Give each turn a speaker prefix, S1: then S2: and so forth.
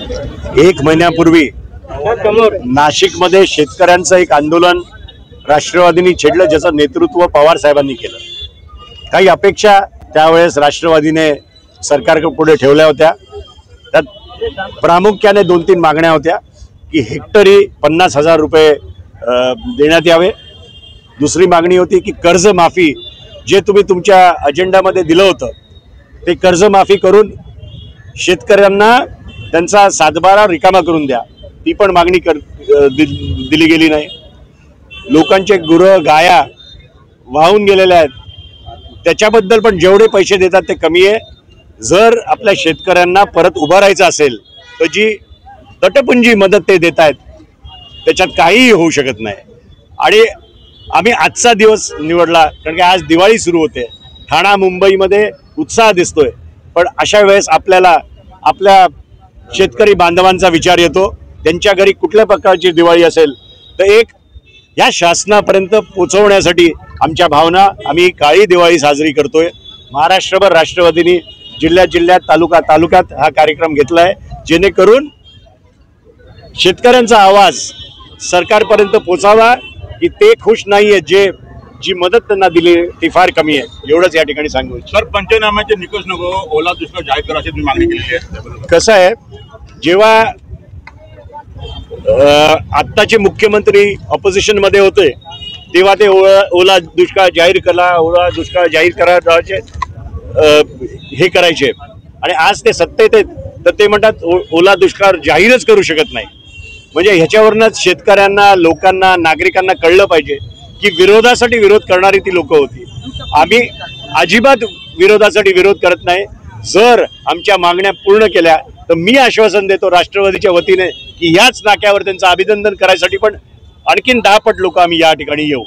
S1: एक महिन्यापूर्वी नाशिकमध्ये शेतकऱ्यांचं एक आंदोलन राष्ट्रवादीने छेडलं, ज्याचं नेतृत्व पवार साहेबांनी केलं। काही अपेक्षा त्यावेळेस राष्ट्रवादीने सरकारपुढे ठेवल्या होत्या। त्यात प्रामुख्याने 2-3 मागण्या होत्या की हेक्टरी 50,000 रुपये देण्यात यावे। दुसरी मागणी होती की कर्जमाफी, जे तुम्ही तुमच्या अजेंडामध्ये दिलं होतं ते कर्जमाफी करून शेतकऱ्यांना त्यांचा सातबारा रिकामा करून द्या, ती पण मागणी दिली गेली नाही। लोकांचे गुरं गाया वाहून गेलेल्या आहेत, त्याच्याबद्दल पण जेवढे पैसे देतात ते कमी आहे। जर आपल्या शेतकऱ्यांना परत उभं राहायचं असेल तर जी तटपुंजी मदत ते देत आहेत त्याच्यात काहीही होऊ शकत नाही। आणि आम्ही आजचा दिवस निवडला कारण की आज दिवाळी सुरू होते, ठाणा मुंबईमध्ये उत्साह दिसतोय, पण अशा वेळेस आपल्याला आपल्या शेतकरी बांधवांचा विचार येतो। त्यांच्या घरी कुठल्या प्रकारची दिवाळी असेल तर एक या शासनापर्यंत पोहोचवण्यासाठी आमच्या भावना, आम्ही काळी दिवाळी साजरी करतोय। महाराष्ट्रभर राष्ट्रवादीने जिल्ह्यात तालुक्यात हा कार्यक्रम घेतला आहे, जेणेकरून शेतकऱ्यांचा आवाज सरकारपर्यंत पोहोचावा की ते खुश नाहीये, जी मदत त्यांना दिली ती फार कमी आहे, एवढंच या ठिकाणी सांगू।
S2: सर, पंचनाम्याचे निकष नको, ओला दुष्काळ जाहीर करा अशी मागणी केली आहे।
S1: कसं आहे, जेव्हा आत्ताचे मुख्यमंत्री ऑपोजिशन मध्ये होते तेव्हा ते ओला दुष्काळ जाहीर करा हे करायचे, आणि आज ते सत्तेत आहेत तर ते म्हणतात ओला दुष्काळ जाहीरच करू शकत नाही। म्हणजे ह्याच्यावरूनच शेतकऱ्यांना, लोकांना, नागरिकांना कळलं पाहिजे की विरोधासाठी विरोध करणारी ती लोक होती। आम्ही अजिबात विरोधासाठी विरोध करत नाही। जर आमच्या मागण्या पूर्ण केल्या तर मी आश्वासन देतो राष्ट्रवादीच्या वतीने की याच नाक्यावर त्यांचं अभिनंदन करायसाठी पण आणखीन 10 पट लोक आम्ही या ठिकाणी येऊ।